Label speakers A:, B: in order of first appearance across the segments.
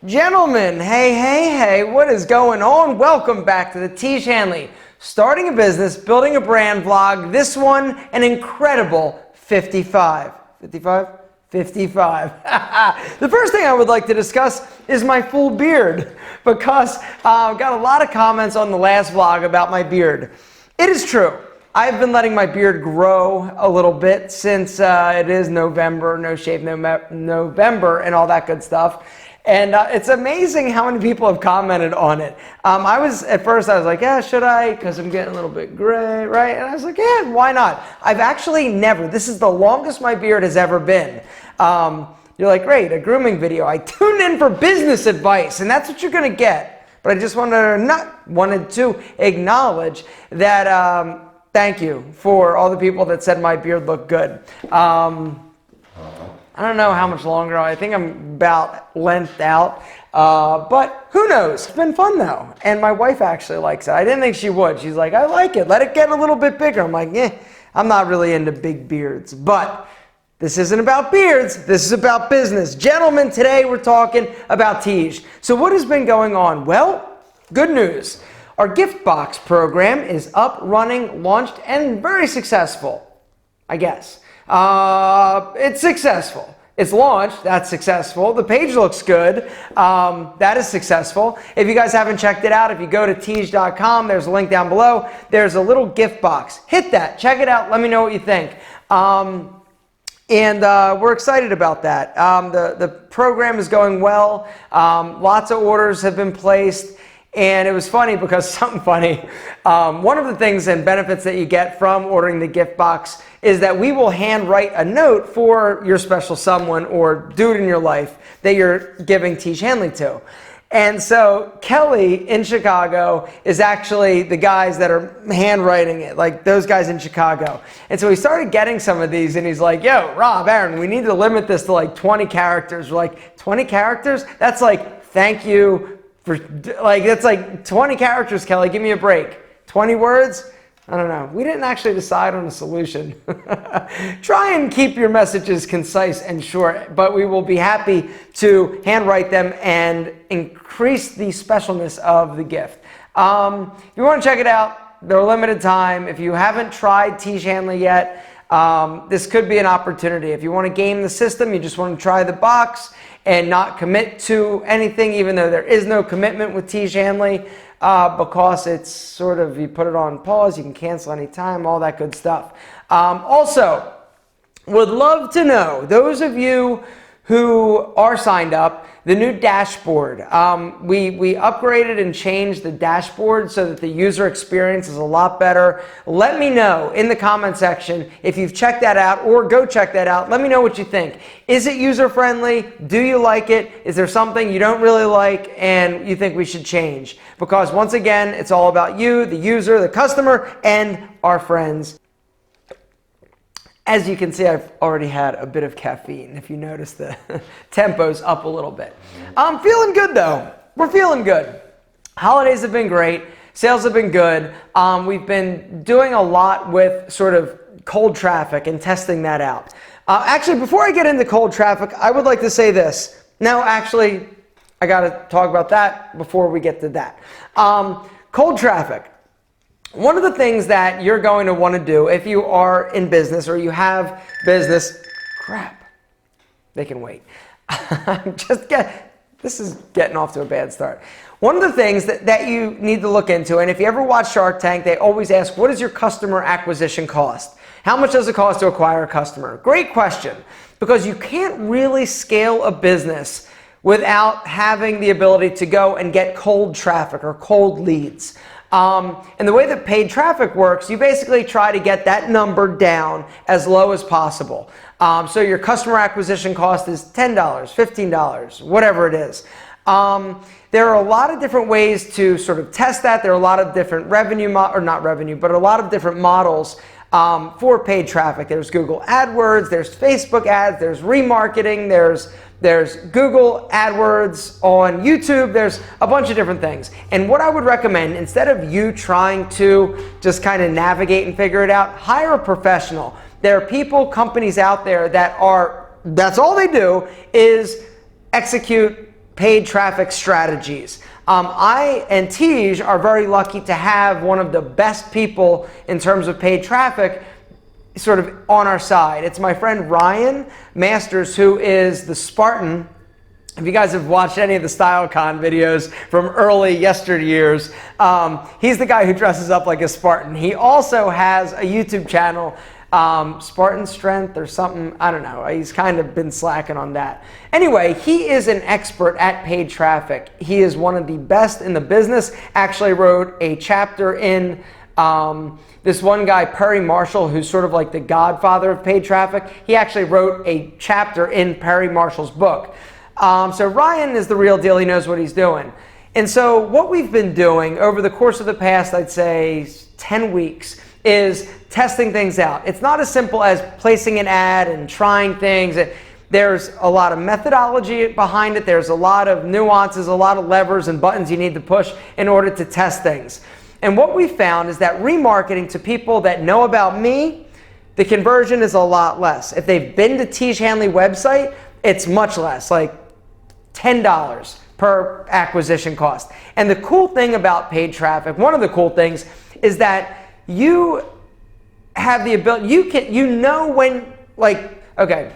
A: Gentlemen, hey, what is going on? Welcome back to the Tiege Hanley, starting a business, building a brand vlog. This one, an incredible 55. 55? 55. The first thing I would like to discuss is my full beard, because I've got a lot of comments on the last vlog about my beard. It is true. I've been letting my beard grow a little bit since it is November, No Shave November, and all that good stuff. And it's amazing how many people have commented on it. At first I was like, yeah, should I? Because I'm getting a little bit gray, right? And I was like, yeah, why not? I've actually never, this is the longest my beard has ever been. You're like, great, a grooming video. I tuned in for business advice, and that's what you're gonna get. But I just wanted to acknowledge that, thank you for all the people that said my beard looked good. I don't know how much longer. I think I'm about lengthed out, but who knows? It's been fun though, and my wife actually likes it. I didn't think she would. She's like, I like it. Let it get a little bit bigger. I'm like, I'm not really into big beards, but this isn't about beards. This is about business. Gentlemen, today we're talking about Tiege. So what has been going on? Well, good news. Our gift box program is up, running, launched, and very successful, I guess. It's successful. It's launched. That's successful. The page looks good. That is successful. If you guys haven't checked it out, if you go to tiege.com, there's a link down below. There's a little gift box. Hit that. Check it out. Let me know what you think. We're excited about that. The program is going well. Lots of orders have been placed. And it was funny because something funny. One of the things and benefits that you get from ordering the gift box is that we will hand write a note for your special someone or dude in your life that you're giving Tiege Hanley to. And so Kelly in Chicago is actually the guys that are handwriting it, like those guys in Chicago. And so he started getting some of these and he's like, yo, Rob, Aaron, we need to limit this to like 20 characters. We're like, 20 characters? That's like, thank you. That's like 20 characters, Kelly. Give me a break. 20 words? I don't know. We didn't actually decide on a solution. Try and keep your messages concise and short, but we will be happy to handwrite them and increase the specialness of the gift. If you want to check it out, they're limited time. If you haven't tried Tiege Hanley yet, this could be an opportunity. If you want to game the system, you just want to try the box and not commit to anything, even though there is no commitment with Tiege Hanley, because it's sort of, you put it on pause, you can cancel anytime, all that good stuff. Also, would love to know, those of you who are signed up, the new dashboard. We upgraded and changed the dashboard so that the user experience is a lot better. Let me know in the comment section if you've checked that out, or go check that out. Let me know what you think. Is it user-friendly? Do you like it? Is there something you don't really like and you think we should change? Because once again, it's all about you, the user, the customer, and our friends. As you can see, I've already had a bit of caffeine. If you notice, the tempo's up a little bit. I'm feeling good though. We're feeling good. Holidays have been great. Sales have been good. We've been doing a lot with sort of cold traffic and testing that out. Actually, before I get into cold traffic, I would like to say this. No, actually, I got to talk about that before we get to that. Cold traffic. One of the things that you're going to want to do if you are in business or you have business, they can wait. This is getting off to a bad start. One of the things that you need to look into, and if you ever watch Shark Tank, they always ask, what is your customer acquisition cost? How much does it cost to acquire a customer? Great question, because you can't really scale a business without having the ability to go and get cold traffic or cold leads. And the way that paid traffic works, you basically try to get that number down as low as possible. So your customer acquisition cost is $10, $15, whatever it is. There are a lot of different ways to sort of test that. There are a lot of different but a lot of different models for paid traffic. There's Google AdWords, there's Facebook ads, there's remarketing, there's Google AdWords on YouTube, there's a bunch of different things. And what I would recommend, instead of you trying to just kind of navigate and figure it out, hire a professional. There are people, companies out there that's all they do is execute paid traffic strategies. I and Tiege are very lucky to have one of the best people in terms of paid traffic sort of on our side. It's my friend Ryan Masters, who is the Spartan. If you guys have watched any of the StyleCon videos from early yesteryears, he's the guy who dresses up like a Spartan. He also has a YouTube channel, Spartan Strength or something, I don't know. He's kind of been slacking on that. Anyway, he is an expert at paid traffic. He is one of the best in the business. Actually wrote a chapter in this one guy, Perry Marshall, who's sort of like the godfather of paid traffic. He actually wrote a chapter in Perry Marshall's book. So Ryan is the real deal. He knows what he's doing. And so what we've been doing over the course of the past, I'd say 10 weeks, is testing things out. It's not as simple as placing an ad and trying things. There's a lot of methodology behind it. There's a lot of nuances, a lot of levers and buttons you need to push in order to test things. And what we found is that remarketing to people that know about me, the conversion is a lot less. If they've been to Tiege Hanley website, it's much less, like $10 per acquisition cost. And the cool thing about paid traffic, one of the cool things, is that you have the ability, you know when, like, okay,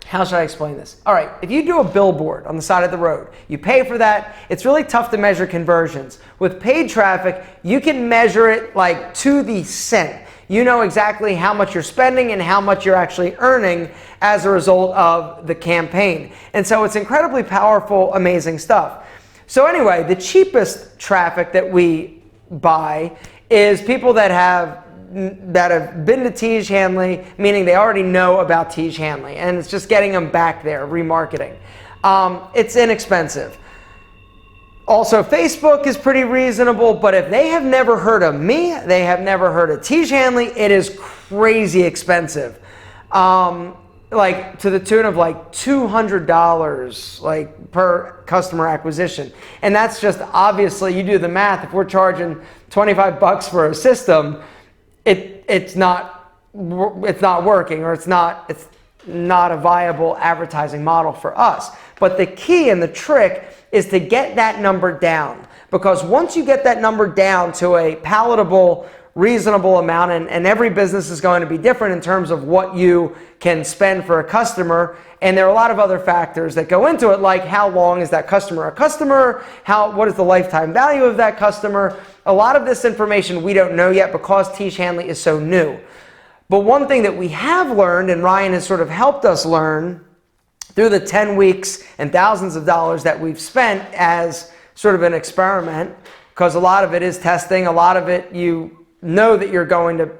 A: how should I explain this? All right, if you do a billboard on the side of the road, you pay for that, it's really tough to measure conversions. With paid traffic, you can measure it like to the cent. You know exactly how much you're spending and how much you're actually earning as a result of the campaign. And so it's incredibly powerful, amazing stuff. So anyway, the cheapest traffic that we buy is people that have been to Tiege Hanley, meaning they already know about Tiege Hanley, and it's just getting them back there, remarketing. It's inexpensive. Also, Facebook is pretty reasonable, but if they have never heard of me, they have never heard of Tiege Hanley, it is crazy expensive. Like to the tune of like $200 like per customer acquisition. And that's just obviously, you do the math, if we're charging 25 bucks for a system, it's not working, or it's not a viable advertising model for us. But the key and the trick is to get that number down, because once you get that number down to a palatable, reasonable amount, and every business is going to be different in terms of what you can spend for a customer, and there are a lot of other factors that go into it, like how long is that customer a customer, what is the lifetime value of that customer. A lot of this information we don't know yet because Tiege Hanley is so new. But one thing that we have learned, and Ryan has sort of helped us learn through the 10 weeks and thousands of dollars that we've spent as sort of an experiment, because a lot of it is testing, a lot of it you know that you're going to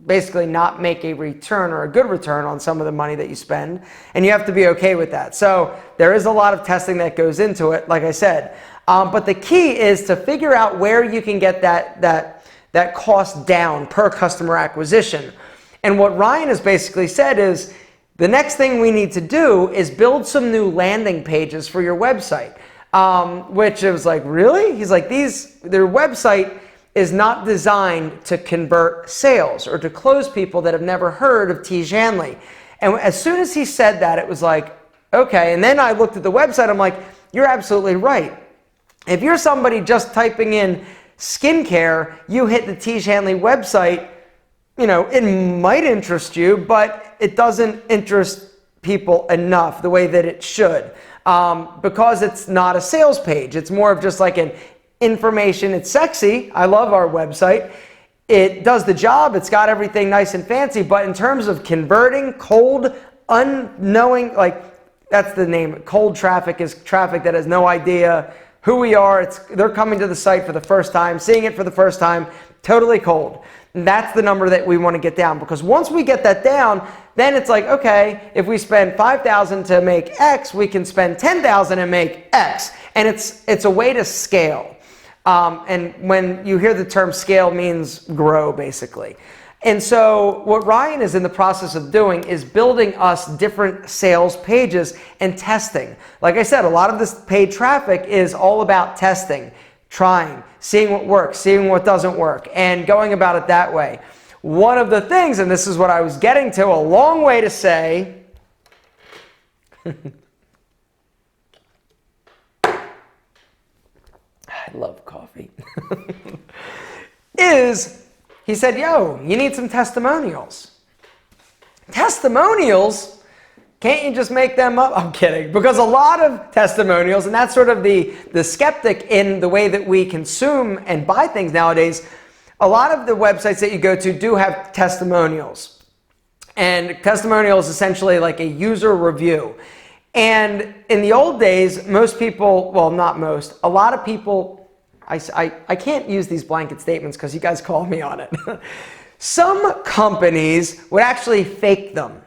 A: basically not make a return or a good return on some of the money that you spend, and you have to be okay with that. So there is a lot of testing that goes into it, like I said. But the key is to figure out where you can get that cost down per customer acquisition. And what Ryan has basically said is, the next thing we need to do is build some new landing pages for your website. Which I was like, really? He's like, their website is not designed to convert sales or to close people that have never heard of Tiege Hanley. And as soon as he said that, it was like, okay. And then I looked at the website, I'm like, you're absolutely right. If you're somebody just typing in skincare, you hit the Tiege Hanley website, you know, it might interest you, but it doesn't interest people enough the way that it should, because it's not a sales page. It's more of just like an information. It's sexy. I love our website. It does the job. It's got everything nice and fancy, but in terms of converting cold, unknowing, like that's the name. Cold traffic is traffic that has no idea who we are. They're coming to the site for the first time, seeing it for the first time, totally cold. And that's the number that we want to get down, because once we get that down, then it's like, okay, if we spend $5,000 to make X, we can spend $10,000 and make X. And it's a way to scale. And when you hear the term scale, means grow, basically. And so what Ryan is in the process of doing is building us different sales pages and testing. Like I said, a lot of this paid traffic is all about testing, trying, seeing what works, seeing what doesn't work, and going about it that way. One of the things, and this is what I was getting to, a long way to say, I love coffee, is he said, yo, you need some testimonials. Testimonials? Can't you just make them up? I'm kidding. Because a lot of testimonials, and that's sort of the skeptic in the way that we consume and buy things nowadays, a lot of the websites that you go to do have testimonials. And testimonial is essentially like a user review. And in the old days, most people, well, not most, a lot of people, I can't use these blanket statements because you guys call me on it. Some companies would actually fake them.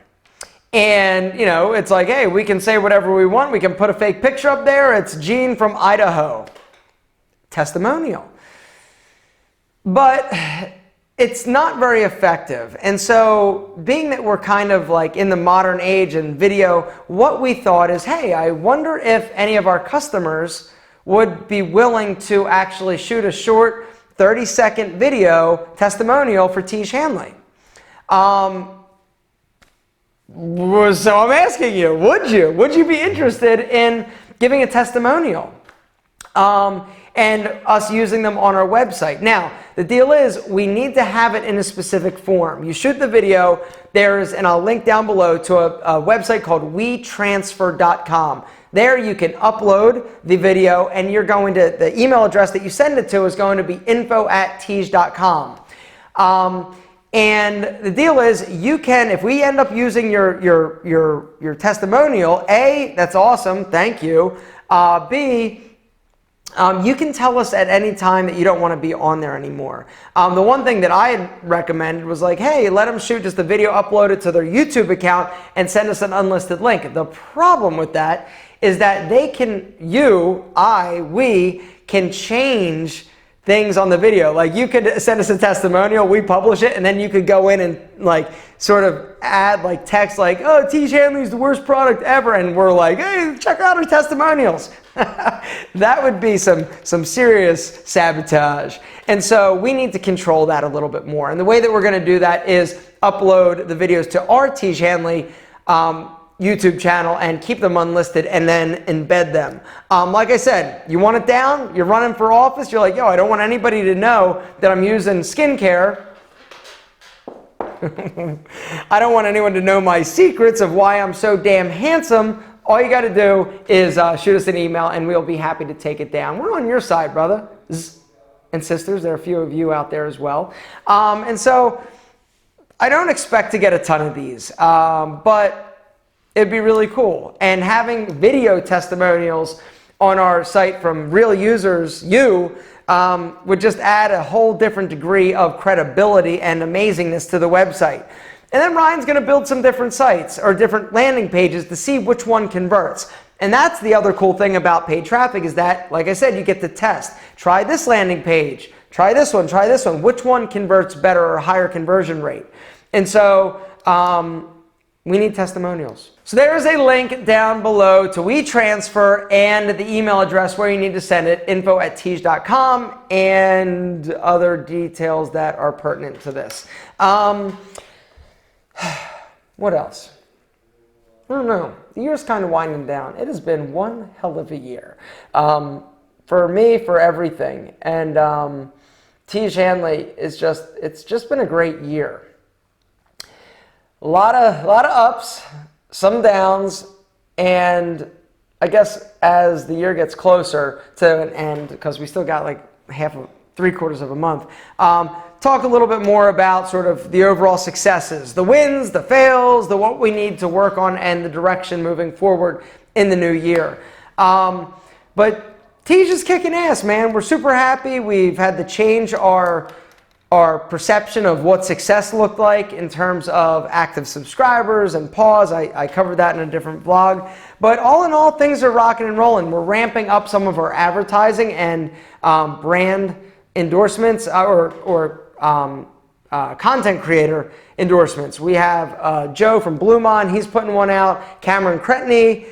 A: And, you know, it's like, hey, we can say whatever we want. We can put a fake picture up there. It's Gene from Idaho. Testimonial. But it's not very effective. And so being that we're kind of like in the modern age and video, what we thought is, hey, I wonder if any of our customers would be willing to actually shoot a short 30-second video testimonial for Tiege Hanley. So I'm asking you, would you be interested in giving a testimonial and us using them on our website? Now, the deal is we need to have it in a specific form. You shoot the video, and I'll link down below to a website called WeTransfer.com. There you can upload the video, and you're going to, the email address that you send it to is going to be info@tiege.com. And the deal is, you can, if we end up using your testimonial, A, that's awesome, thank you. B, you can tell us at any time that you don't want to be on there anymore. The one thing that I had recommended was like, hey, let them shoot just a video, upload it to their YouTube account, and send us an unlisted link. The problem with that is that they can, we can change things on the video. Like, you could send us a testimonial, we publish it, and then you could go in and like sort of add like text like, oh, Tiege Hanley's the worst product ever, and we're like, hey, check out our testimonials. That would be some serious sabotage. And so we need to control that a little bit more. And the way that we're going to do that is upload the videos to our Tiege Hanley YouTube channel and keep them unlisted and then embed them. Like I said, you want it down, you're running for office, you're like, yo, I don't want anybody to know that I'm using skincare. I don't want anyone to know my secrets of why I'm so damn handsome. All you got to do is shoot us an email and we'll be happy to take it down. We're on your side, brother and sisters. There are a few of you out there as well. And so I don't expect to get a ton of these, but it'd be really cool. And having video testimonials on our site from real users, would just add a whole different degree of credibility and amazingness to the website. And then Ryan's going to build some different sites or different landing pages to see which one converts. And that's the other cool thing about paid traffic is that, like I said, you get to test. Try this landing page. Try this one. Try this one. Which one converts better or higher conversion rate? And so we need testimonials. So there is a link down below to WeTransfer and the email address where you need to send it, info@tiege.com, and other details that are pertinent to this. What else? I don't know. The year's kind of winding down. It has been one hell of a year. For me, for everything. And Tiege Hanley is it's just been a great year. A lot of ups, some downs, and I guess as the year gets closer to an end, because we still got like three-quarters of a month, talk a little bit more about sort of the overall successes, the wins, the fails, what we need to work on, and the direction moving forward in the new year. But Tiege is kicking ass, man. We're super happy. We've had to change our perception of what success looked like in terms of active subscribers and pause. I covered that in a different vlog. But all in all, things are rocking and rolling. We're ramping up some of our advertising and brand endorsements or content creator endorsements. We have Joe from Bluemon. He's putting one out. Cameron Cretney,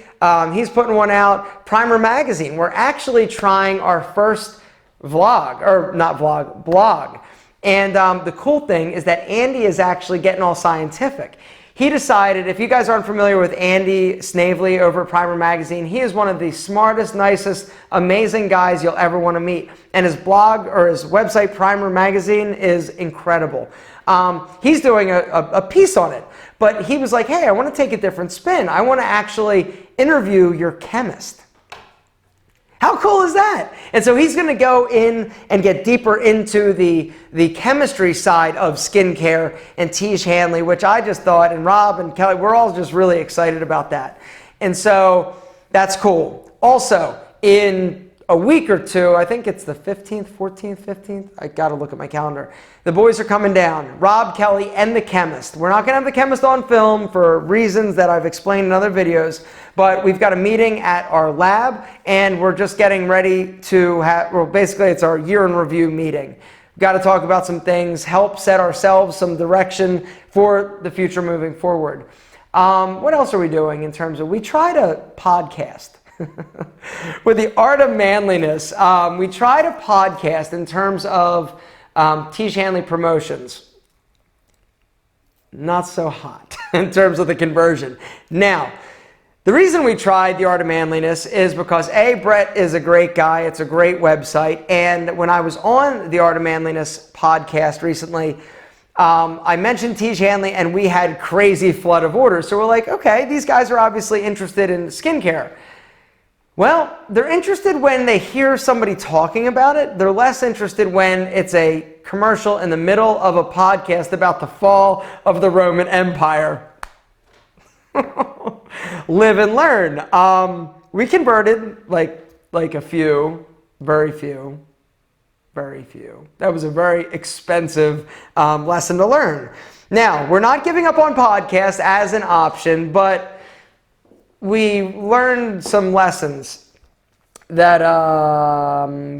A: he's putting one out. Primer Magazine. We're actually trying our first blog. And the cool thing is that Andy is actually getting all scientific. he decided, if you guys aren't familiar with Andy Snavely over at Primer Magazine, he is one of the smartest, nicest, amazing guys you'll ever want to meet. And his blog or his website, Primer Magazine, is incredible. He's doing a piece on it. But he was like, hey, I want to take a different spin. I want to actually interview your chemist. How cool is that? And so he's going to go in and get deeper into the chemistry side of skincare and Tiege Hanley, which I just thought, and Rob and Kelly, we're all just really excited about that. And so that's cool. Also, in a week or two, I think it's the 15th, 14th, 15th. I got to look at my calendar. The boys are coming down, Rob, Kelly, and the chemist. We're not going to have the chemist on film for reasons that I've explained in other videos, but we've got a meeting at our lab, and we're just getting ready to have, well, basically it's our year in review meeting. We've got to talk about some things, help set ourselves some direction for the future moving forward. What else are we doing in terms of, we try to podcast. With the Art of Manliness, we try to podcast in terms of Tiege Hanley promotions. Not so hot in terms of the conversion. Now, the reason we tried the Art of Manliness is because A, Brett is a great guy, it's a great website, and when I was on the Art of Manliness podcast recently, I mentioned Tiege Hanley and we had crazy flood of orders. So we're like, okay, these guys are obviously interested in skincare. Well, they're interested when they hear somebody talking about it. They're less interested when it's a commercial in the middle of a podcast about the fall of the Roman Empire. Live and learn. We converted like a few, very few. That was a very expensive lesson to learn. Now, we're not giving up on podcasts as an option, but we learned some lessons that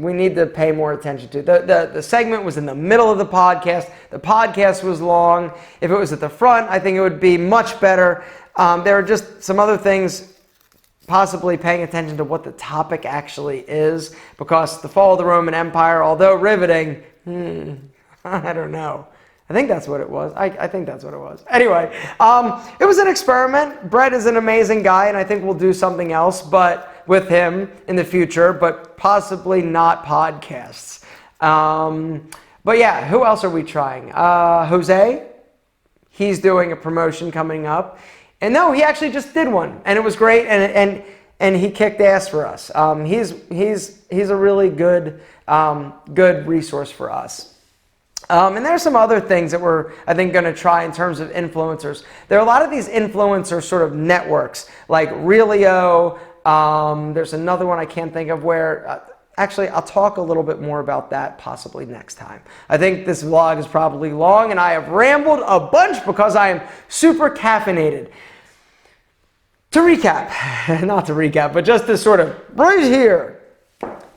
A: we need to pay more attention to. The segment was in the middle of the podcast. The podcast was long. If it was at the front, I think it would be much better. There are just some other things, possibly paying attention to what the topic actually is, because the fall of the Roman Empire, although riveting, I don't know. I think that's what it was. I think that's what it was. Anyway, it was an experiment. Brett is an amazing guy, and I think we'll do something else but with him in the future, but possibly not podcasts. But yeah, who else are we trying? Jose, he's doing a promotion coming up. And no, he actually just did one, and it was great, and he kicked ass for us. He's a really good resource for us. And there's some other things that we're, I think, going to try in terms of influencers. There are a lot of these influencer sort of networks, like Relio. There's another one I can't think of where, actually, I'll talk a little bit more about that possibly next time. I think this vlog is probably long, and I have rambled a bunch because I am super caffeinated. To recap, not to recap, but just to sort of right here.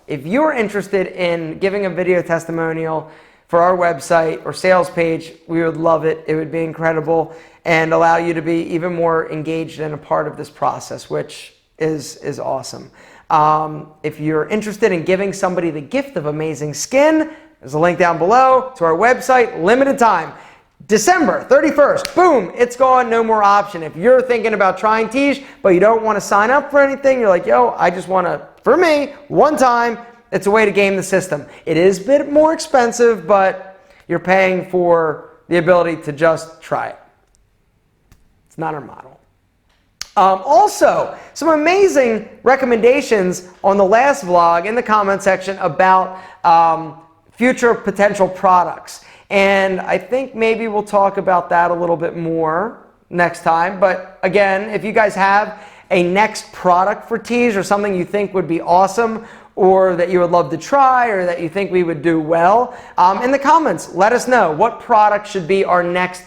A: If you're interested in giving a video testimonial for our website or sales page, we would love it. It would be incredible and allow you to be even more engaged and a part of this process, which is awesome. If you're interested in giving somebody the gift of amazing skin, there's a link down below to our website, limited time. December 31st, boom, it's gone, no more option. If you're thinking about trying Tiege, but you don't want to sign up for anything, you're like, yo, I just want to, for me, one time, it's a way to game the system. It is a bit more expensive, but you're paying for the ability to just try it. It's not our model. Also, some amazing recommendations on the last vlog in the comment section about future potential products. And I think maybe we'll talk about that a little bit more next time. But again, if you guys have a next product for Tiege or something you think would be awesome, or that you would love to try, or that you think we would do well, in the comments, let us know what product should be our next,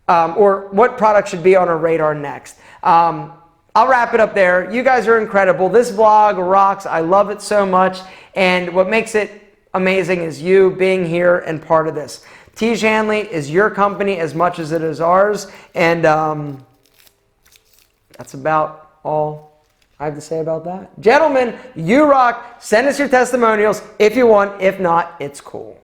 A: or what product should be on our radar next. I'll wrap it up there. You guys are incredible. This vlog rocks. I love it so much. And what makes it amazing is you being here and part of this. Tiege Hanley is your company as much as it is ours. And that's about all I have to say about that. Gentlemen, you rock. Send us your testimonials if you want. If not, it's cool.